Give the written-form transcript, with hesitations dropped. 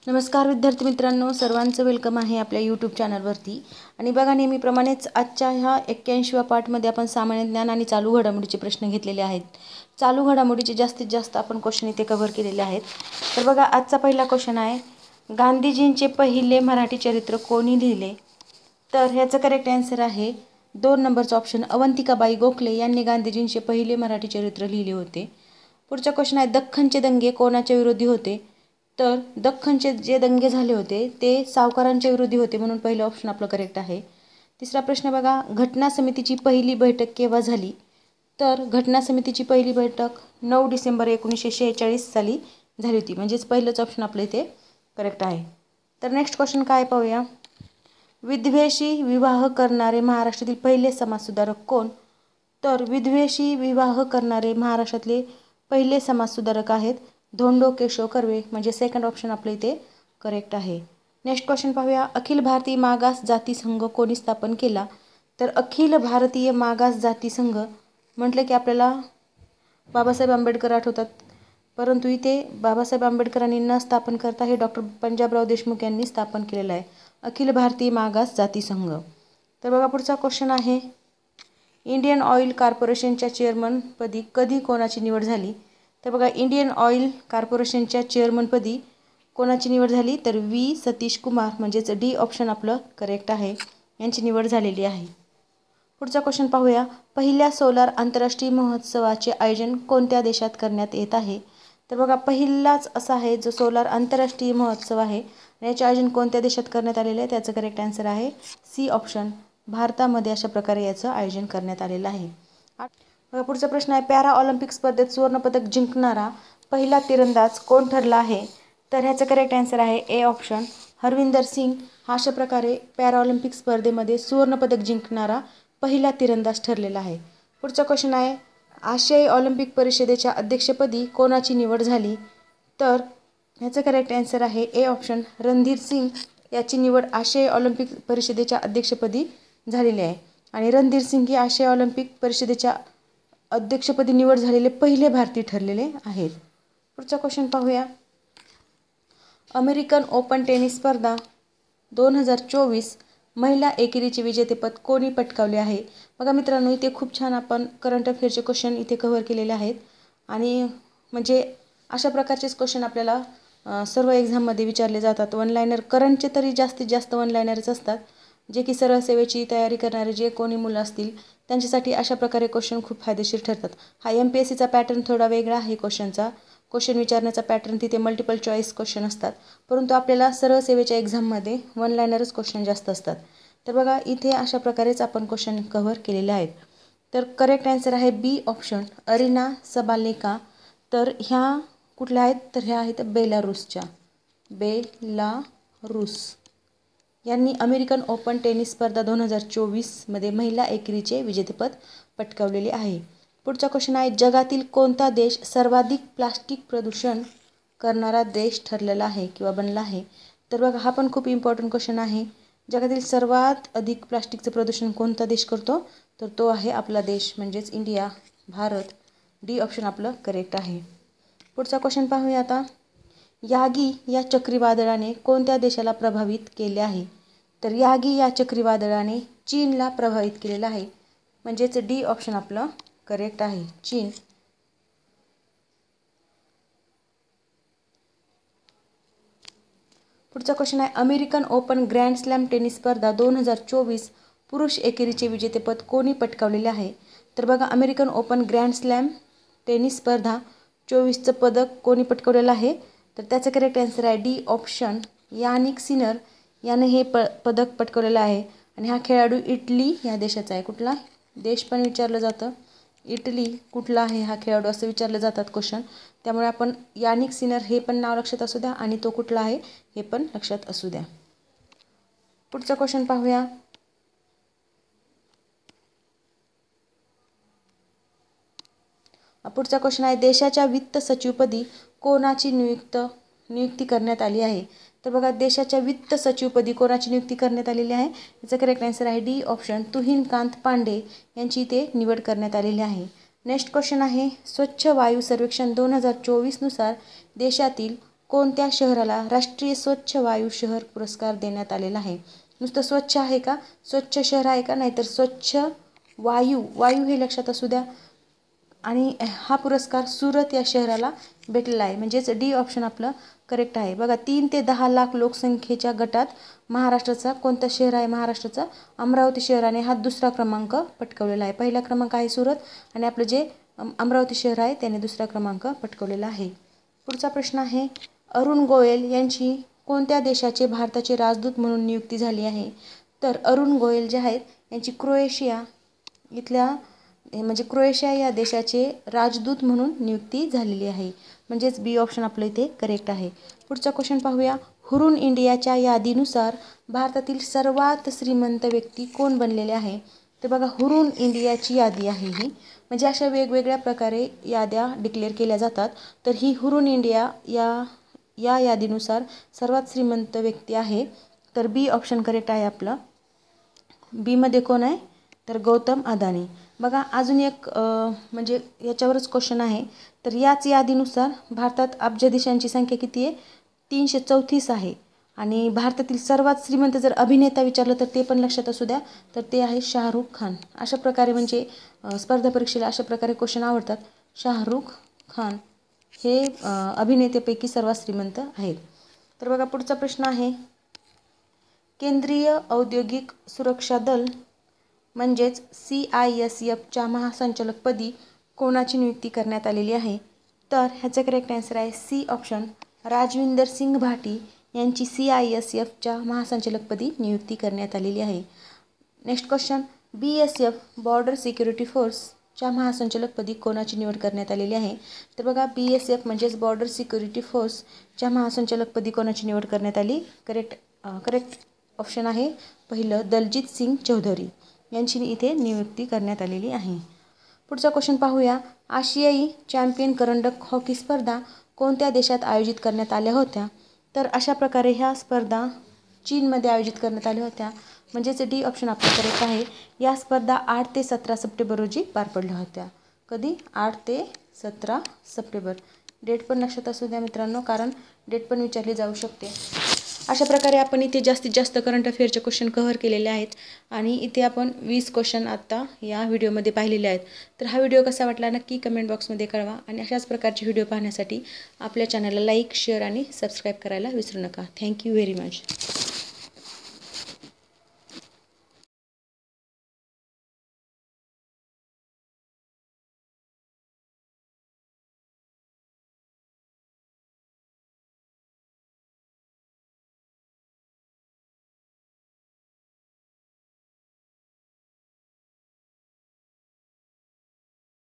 नमस्कार विद्यार्थी मित्रांनो, सर्वांचं वेलकम आहे आपल्या यूट्यूब चॅनलवरती. आणि बघा, नेहमीप्रमाणेच आजच्या ह्या 81व्या पार्टमध्ये आपण सामान्य ज्ञान आणि चालू घडामोडीचे प्रश्न घेतलेले आहेत. चालू घडामोडीचे जास्तीत जास्त आपण क्वेश्चन इथे कव्हर केलेले आहेत. तर बघा, आजचा पहिला क्वेश्चन आहे, गांधीजींचे पहिले मराठी चरित्र कोणी लिहिले? तर ह्याचं करेक्ट आन्सर आहे 2 नंबरचा ऑप्शन, अवंतिकाबाई गोखले यांनी गांधीजींचे पहिले मराठी चरित्र लिहिले होते. पुढचा क्वेश्चन आहे, दख्खनचे दंगे कोणाच्या विरोधी होते? तर दख्खनचे जे दंगे झाले होते ते सावकारांच्या विरोधी होते, म्हणून पहिलं ऑप्शन आपलं करेक्ट आहे. तिसरा प्रश्न बघा, घटना समितीची पहिली बैठक केव्हा झाली? तर घटना समितीची पहिली बैठक 9 डिसेंबर 1946 साली झाली होती, म्हणजेच पहिलंच ऑप्शन आपलं इथे करेक्ट आहे. तर नेक्स्ट क्वेश्चन काय पाहूया, विधवेशी विवाह करणारे महाराष्ट्रातील पहिले समाजसुधारक कोण? तर विधवेशी विवाह करणारे महाराष्ट्रातले पहिले समाजसुधारक आहेत धोंडो केशव कर्वे, म्हणजे सेकंड ऑप्शन आपलं इथे करेक्ट आहे. नेक्स्ट क्वेश्चन पाहूया, अखिल भारतीय मागास जाती संघ कोणी स्थापन केला? तर अखिल भारतीय मागास जाती संघ म्हटलं की आपल्याला बाबासाहेब आंबेडकर आठवतात, परंतु इथे बाबासाहेब आंबेडकरांनी न स्थापन करता हे डॉक्टर पंजाबराव देशमुख यांनी स्थापन केलेलं आहे अखिल भारतीय मागास जाती संघ. तर बघा, पुढचा क्वेश्चन आहे, इंडियन ऑइल कॉर्पोरेशनच्या चेअरमनपदी कधी कोणाची निवड झाली? तर बघा, इंडियन ऑइल कॉर्पोरेशनच्या चेअरमनपदी कोणाची निवड झाली? तर व्ही सतीश कुमार, म्हणजेच डी ऑप्शन आपलं करेक्ट आहे, यांची निवड झालेली आहे. पुढचा क्वेश्चन पाहूया, पहिल्या सोलार आंतरराष्ट्रीय महोत्सवाचे आयोजन कोणत्या देशात करण्यात येत आहे? तर बघा, पहिलाच असा आहे जो सोलार आंतरराष्ट्रीय महोत्सव आहे, याचे आयोजन कोणत्या देशात करण्यात आलेले आहे? त्याचं करेक्ट आन्सर आहे सी ऑप्शन, भारतामध्ये अशा प्रकारे याचं आयोजन करण्यात आलेलं आहे. पुढचा प्रश्न आहे, पॅरा ऑलिम्पिक स्पर्धेत सुवर्णपदक जिंकणारा पहिला तिरंदाज कोण ठरला आहे? तर ह्याचं करेक्ट आन्सर आहे ए ऑप्शन, हरविंदर सिंग हा अशा प्रकारे पॅराऑलिम्पिक स्पर्धेमध्ये सुवर्णपदक जिंकणारा पहिला तिरंदाज ठरलेला आहे. पुढचा क्वेश्चन आहे, आशियाई ऑलिम्पिक परिषदेच्या अध्यक्षपदी कोणाची निवड झाली? तर ह्याचं करेक्ट आन्सर आहे ए ऑप्शन, रणधीर सिंग याची निवड आशियाई ऑलिम्पिक परिषदेच्या अध्यक्षपदी झालेली आहे. आणि रणधीर सिंग ही आशियाई ऑलिम्पिक परिषदेच्या अध्यक्षपदी निवड झालेले पहिले भारतीय ठरलेले आहेत. पुढचा क्वेश्चन पाहूया, अमेरिकन ओपन टेनिस स्पर्धा 2024 महिला एकेरीचे विजेतेपद कोणी पटकावले आहे? बघा मित्रांनो, इथे खूप छान आपण करंट अफेअरचे क्वेश्चन इथे कव्हर केलेले आहेत. आणि म्हणजे अशा प्रकारचेच क्वेश्चन आपल्याला सर्व एक्झाममध्ये विचारले जातात. वन लायनर करंटचे तरी जास्तीत जास्त वन लायनरच असतात, जे की सरळ सेवेची तयारी करणारे जे कोणी मुलं असतील त्यांच्यासाठी अशा प्रकारे क्वेश्चन खूप फायदेशीर ठरतात. हा MPSCचा पॅटर्न थोडा वेगळा आहे, क्वेश्चन विचारण्याचा पॅटर्न तिथे मल्टिपल चॉईस क्वेश्चन असतात, परंतु आपल्याला सरळ सेवेच्या एक्झाममध्ये वन लायनरच क्वेश्चन जास्त असतात. तर बघा, इथे अशा प्रकारेच आपण क्वेश्चन कव्हर केलेले आहेत. तर करेक्ट आन्सर आहे बी ऑप्शन, अरिना सबालेन्का. तर ह्या कुठल्या आहेत? तर ह्या आहेत बेलारूसच्या. बेलारूस यांनी अमेरिकन ओपन टेनिस स्पर्धा 2024मध्ये महिला एकेरीचे विजेतेपद पटकावलेले आहे. पुढचा क्वेश्चन आहे, जगातील कोणता देश सर्वाधिक प्लास्टिक प्रदूषण करणारा देश ठरलेला आहे किंवा बनला आहे? तर बघा, हा पण खूप इम्पॉर्टंट क्वेश्चन आहे. जगातील सर्वात अधिक प्लास्टिकचं प्रदूषण कोणता देश करतो? तर तो आहे आपला देश, म्हणजेच इंडिया, भारत. डी ऑप्शन आपलं करेक्ट आहे. पुढचा क्वेश्चन पाहूया आता, यागी या चक्रीवादळाने कोणत्या देशाला प्रभावित केले आहे? तर यागी या चक्रीवादळाने चीनला प्रभावित केलेलं आहे, म्हणजेच डी ऑप्शन आपलं करेक्ट आहे, चीन. पुढचा क्वेश्चन आहे, American open grand slam tennis स्पर्धा 2024 पुरुष एकेरीचे विजेतेपद कोणी पटकावलेले आहे? तर बघा, American open grand slam tennis स्पर्धा 24चं पदक कोणी पटकावलेलं आहे? तर त्याचं करेक्ट आन्सर आहे डी ऑप्शन, यानिक सिनर याने हे पदक पटकावलेलं आहे. आणि हा खेळाडू इटली या देशाचा आहे. कुठला देश पण विचारलं जातं, इटली कुठला आहे हा खेळाडू असं विचारलं जातात क्वेश्चन, त्यामुळे आपण यानिक सिनर हे पण नाव लक्षात असू द्या आणि तो कुठला आहे हे पण लक्षात असू द्या. पुढचा क्वेश्चन पाहूया, पुढचा क्वेश्चन आहे, देशाच्या वित्त सचिवपदी कोणाची नियुक्ती करण्यात आली आहे? तर बघा, देशाच्या वित्त सचिवपदी कोणाची नियुक्ती करण्यात आलेली आहे? याचा करेक्ट आन्सर आहे डी ऑप्शन, तुहिनकांत पांडे यांची इथे निवड करण्यात आलेली आहे. नेक्स्ट क्वेश्चन आहे, स्वच्छ वायू सर्वेक्षण 2024 नुसार देशातील कोणत्या शहराला राष्ट्रीय स्वच्छ वायू शहर पुरस्कार देण्यात आलेला आहे? नुसतं स्वच्छ आहे का, स्वच्छ शहर आहे का, नाहीतर स्वच्छ वायू, वायू हे लक्षात असू द्या. आणि हा पुरस्कार सुरत या शहराला भेटलेला आहे. म्हणजेच डी ऑप्शन आपलं करेक्ट आहे. बघा 3 ते 10 लाख लोकसंख्येच्या गटात महाराष्ट्राचा कोणतं शहर आहे? महाराष्ट्राचा अमरावती शहराने हा दुसरा क्रमांक पटकावलेला आहे. पहिला क्रमांक आहे सुरत आणि आपलं जे अमरावती शहर आहे त्याने दुसरा क्रमांक पटकावलेला आहे. पुढचा प्रश्न आहे, अरुण गोयल यांची कोणत्या देशाचे भारताचे राजदूत म्हणून नियुक्ती झाली आहे? तर अरुण गोयल जे आहेत यांची क्रोएशिया इथल्या म्हणजे क्रोएशिया या देशाचे राजदूत म्हणून नियुक्ती झालेली आहे. म्हणजेच बी ऑप्शन आपलं इथे करेक्ट आहे. पुढचा क्वेश्चन पाहूया. हुरून इंडियाच्या यादीनुसार भारतातील सर्वात श्रीमंत व्यक्ती कोण बनलेले आहे? तर बघा हुरून इंडियाची यादी आहे ही. म्हणजे अशा वेगवेगळ्या प्रकारे याद्या डिक्लेअर केल्या जातात. तर ही हुरून इंडिया या यादीनुसार सर्वात श्रीमंत व्यक्ती आहे. तर बी ऑप्शन करेक्ट आहे आपलं. बीमध्ये कोण आहे? तर गौतम अदानी. बघा अजून एक म्हणजे याच्यावरच क्वेश्चन आहे. तर याच यादीनुसार भारतात अब्जाधीशांची संख्या किती आहे? 334 आहे. आणि भारतातील सर्वात श्रीमंत जर अभिनेता विचारलं तर ते पण लक्षात असू द्या. तर ते आहे शाहरुख खान. अशा प्रकारे म्हणजे स्पर्धा परीक्षेला अशा प्रकारे क्वेश्चन आवडतात. शाहरुख खान हे अभिनेत्यापैकी सर्वात श्रीमंत आहेत. तर बघा पुढचा प्रश्न आहे, केंद्रीय औद्योगिक सुरक्षा दल म्हणजेच CISFच्या महासंचालकपदी कोणाची नियुक्ती करण्यात आलेली आहे? तर ह्याचं करेक्ट आन्सर आहे सी ऑप्शन, राजविंदर सिंग भाटी यांची CISFच्या महासंचालकपदी नियुक्ती करण्यात आलेली आहे. Next question, BSF border security फोर्सच्या महासंचालकपदी कोणाची निवड करण्यात आलेली आहे? तर बघा BSF म्हणजेच बॉर्डर सिक्युरिटी फोर्सच्या महासंचालकपदी कोणाची निवड करण्यात आली? करेक्ट ऑप्शन आहे पहिलं, दलजीत सिंग चौधरी यांची इथे नियुक्ती करण्यात आलेली आहे. पुढचा क्वेश्चन पाहूया. आशियाई चॅम्पियन करंडक हॉकी स्पर्धा कोणत्या देशात आयोजित करण्यात आल्या होत्या? तर अशा प्रकारे ह्या स्पर्धा चीनमध्ये आयोजित करण्यात आल्या होत्या. म्हणजेच डी ऑप्शन आपलं करेक्ट आहे. या स्पर्धा 8 ते 17 सप्टेंबर रोजी पार पडल्या होत्या. कधी? 8 ते 17 सप्टेंबर. डेट पण लक्षात असू द्या मित्रांनो, कारण डेट पण विचारली जाऊ शकते. अशा प्रकारे आपण इथे जास्तीत जास्त करंट अफेअरचे क्वेश्चन कव्हर केलेले आहेत आणि इथे आपण 20 क्वेश्चन आत्ता या व्हिडिओमध्ये पाहिलेले आहेत. तर हा व्हिडिओ कसा वाटला नक्की कमेंट बॉक्समध्ये कळवा आणि अशाच प्रकारचे व्हिडिओ पाहण्यासाठी आपल्या चॅनलला लाईक, शेअर आणि सबस्क्राईब करायला विसरू नका. Thank you very much.